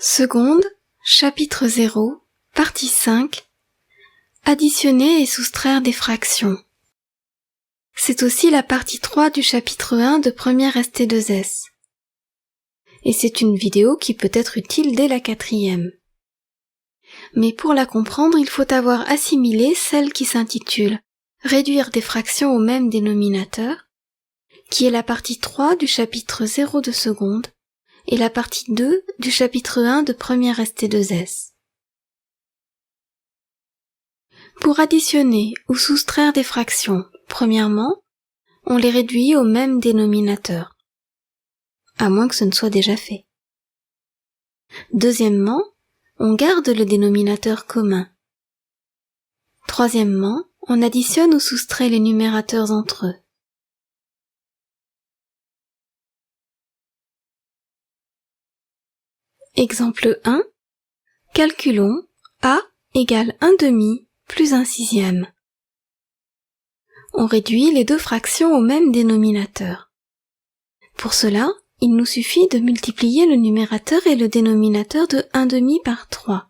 Seconde, chapitre 0, partie 5. Additionner et soustraire des fractions. C'est aussi la partie 3 du chapitre 1 de première ST2S. Et c'est une vidéo qui peut être utile dès la 4e. Mais pour la comprendre, il faut avoir assimilé celle qui s'intitule « Réduire des fractions au même dénominateur », qui est la partie 3 du chapitre 0 de seconde, et la partie 2 du chapitre 1 de première ST2S. Pour additionner ou soustraire des fractions, premièrement, on les réduit au même dénominateur, à moins que ce ne soit déjà fait. Deuxièmement, on garde le dénominateur commun. Troisièmement, on additionne ou soustrait les numérateurs entre eux. Exemple 1. Calculons A égale 1/2 plus 1/6. On réduit les deux fractions au même dénominateur. Pour cela, il nous suffit de multiplier le numérateur et le dénominateur de 1/2 par 3.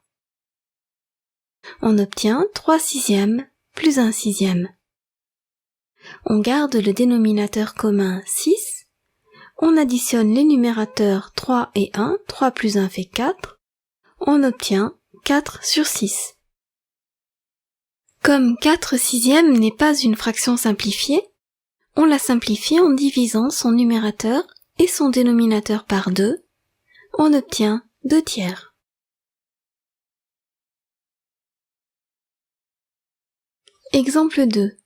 On obtient 3/6 plus 1/6. On garde le dénominateur commun 6. On additionne les numérateurs 3 et 1, 3 plus 1 fait 4. On obtient 4 sur 6. Comme 4/6 n'est pas une fraction simplifiée, on la simplifie en divisant son numérateur et son dénominateur par 2. On obtient 2/3. Exemple 2.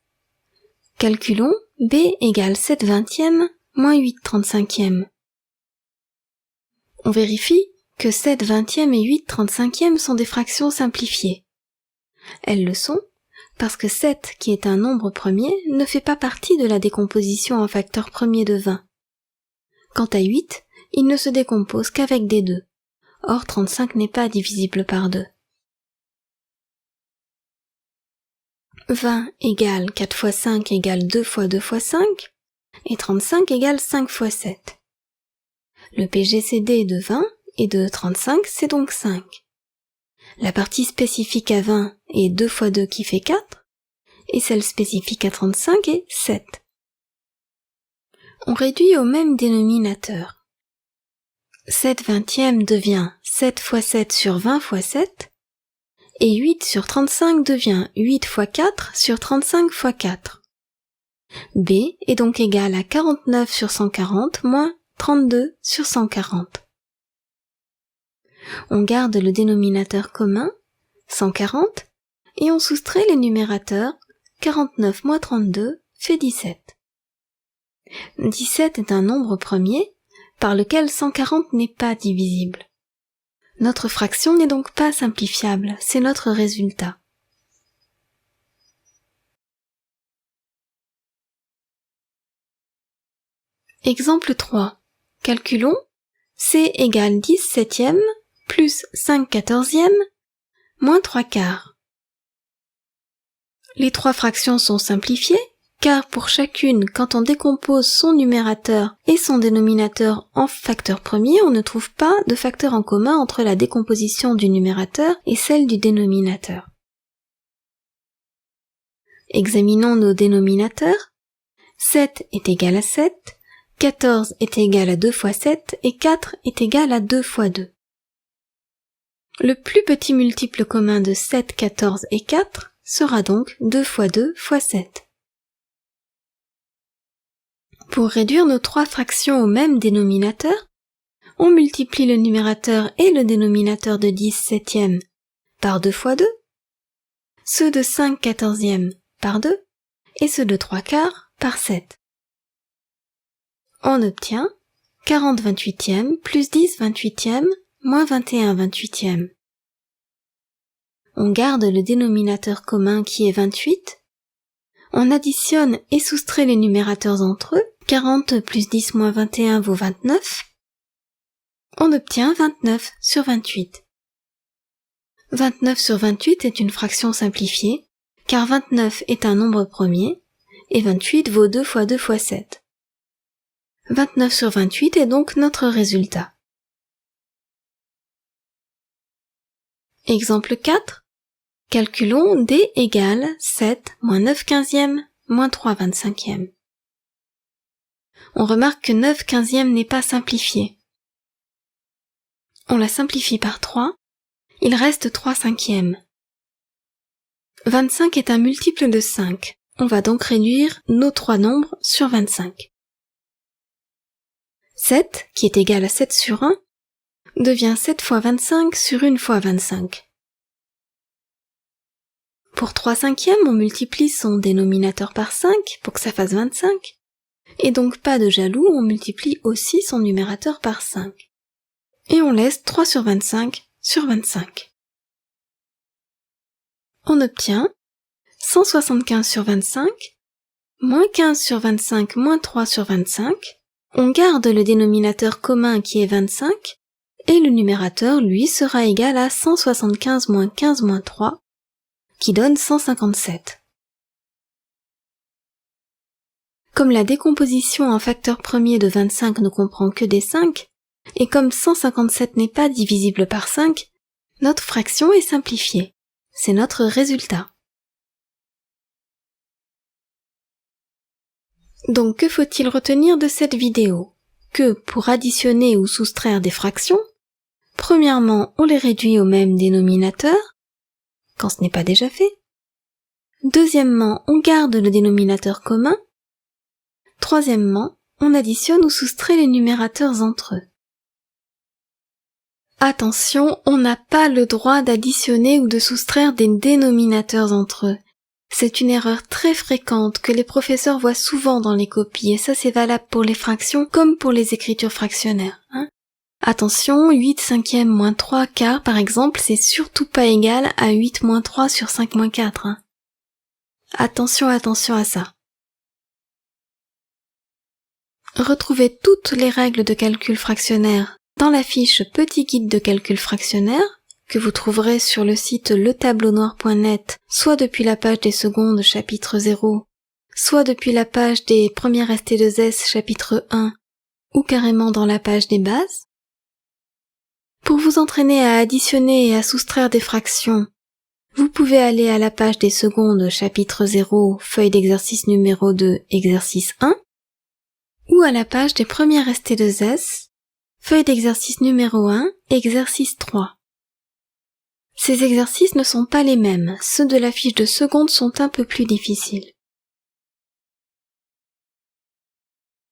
Calculons B égale 7/20 moins 8/35. On vérifie que 7/20 et 8/35 sont des fractions simplifiées. Elles le sont parce que 7, qui est un nombre premier, ne fait pas partie de la décomposition en facteur premier de 20. Quant à 8, il ne se décompose qu'avec des 2. Or 35 n'est pas divisible par 2. 20 égale 4 fois 5 égale 2 fois 2 fois 5, et 35 égale 5 fois 7. Le PGCD de 20 et de 35, c'est donc 5. La partie spécifique à 20 est 2 fois 2 qui fait 4, et celle spécifique à 35 est 7. On réduit au même dénominateur. 7/20 devient 7 fois 7 sur 20 fois 7, et 8 sur 35 devient 8 fois 4 sur 35 fois 4. B est donc égal à 49 sur 140 moins 32 sur 140. On garde le dénominateur commun, 140, et on soustrait les numérateurs, 49 moins 32 fait 17. 17 est un nombre premier, par lequel 140 n'est pas divisible. Notre fraction n'est donc pas simplifiable, c'est notre résultat. Exemple 3. Calculons C égale 10/7 plus 5/14 moins 3/4. Les trois fractions sont simplifiées, car pour chacune, quand on décompose son numérateur et son dénominateur en facteur premier, on ne trouve pas de facteur en commun entre la décomposition du numérateur et celle du dénominateur. Examinons nos dénominateurs. 7 est égal à 7, 14 est égal à 2 fois 7 et 4 est égal à 2 fois 2. Le plus petit multiple commun de 7, 14 et 4 sera donc 2 fois 2 fois 7. Pour réduire nos trois fractions au même dénominateur, on multiplie le numérateur et le dénominateur de 10/7 par 2 fois 2, ceux de 5/14 par 2 et ceux de 3/4 par 7. On obtient 40/28 plus 10/28 moins 21/28. On garde le dénominateur commun qui est 28. On additionne et soustrait les numérateurs entre eux. 40 plus 10 moins 21 vaut 29. On obtient 29 sur 28. 29 sur 28 est une fraction simplifiée, car 29 est un nombre premier, et 28 vaut 2 fois 2 fois 7. 29 sur 28 est donc notre résultat. Exemple 4. Calculons D égale 7 moins 9 quinzièmes moins 3 25e. On remarque que 9 quinzièmes n'est pas simplifié. On la simplifie par 3, il reste 3 cinquièmes. 25 est un multiple de 5. On va donc réduire nos trois nombres sur 25. 7, qui est égal à 7 sur 1, devient 7 fois 25 sur 1 fois 25. Pour 3 cinquièmes, on multiplie son dénominateur par 5 pour que ça fasse 25. Et donc pas de jaloux, on multiplie aussi son numérateur par 5. Et on laisse 3 sur 25 sur 25. On obtient 175 sur 25, moins 15 sur 25, moins 3 sur 25. On garde le dénominateur commun qui est 25, et le numérateur, lui, sera égal à 175 moins 15 moins 3, qui donne 157. Comme la décomposition en facteur premier de 25 ne comprend que des 5, et comme 157 n'est pas divisible par 5, notre fraction est simplifiée. C'est notre résultat. Donc que faut-il retenir de cette vidéo? Que pour additionner ou soustraire des fractions, premièrement, on les réduit au même dénominateur, quand ce n'est pas déjà fait. Deuxièmement, on garde le dénominateur commun. Troisièmement, on additionne ou soustrait les numérateurs entre eux. Attention, on n'a pas le droit d'additionner ou de soustraire des dénominateurs entre eux. C'est une erreur très fréquente que les professeurs voient souvent dans les copies, et ça c'est valable pour les fractions comme pour les écritures fractionnaires. Attention, 8 cinquièmes moins 3 quarts par exemple, c'est surtout pas égal à 8 moins 3 sur 5 moins 4. Attention à ça. Retrouvez toutes les règles de calcul fractionnaire dans la fiche Petit guide de calcul fractionnaire que vous trouverez sur le site letableaunoir.net, soit depuis la page des secondes chapitre 0, soit depuis la page des premières ST2S chapitre 1, ou carrément dans la page des bases. Pour vous entraîner à additionner et à soustraire des fractions, vous pouvez aller à la page des secondes chapitre 0, feuille d'exercice numéro 2, exercice 1, ou à la page des premières ST2S, feuille d'exercice numéro 1, exercice 3. Ces exercices ne sont pas les mêmes, ceux de la fiche de seconde sont un peu plus difficiles.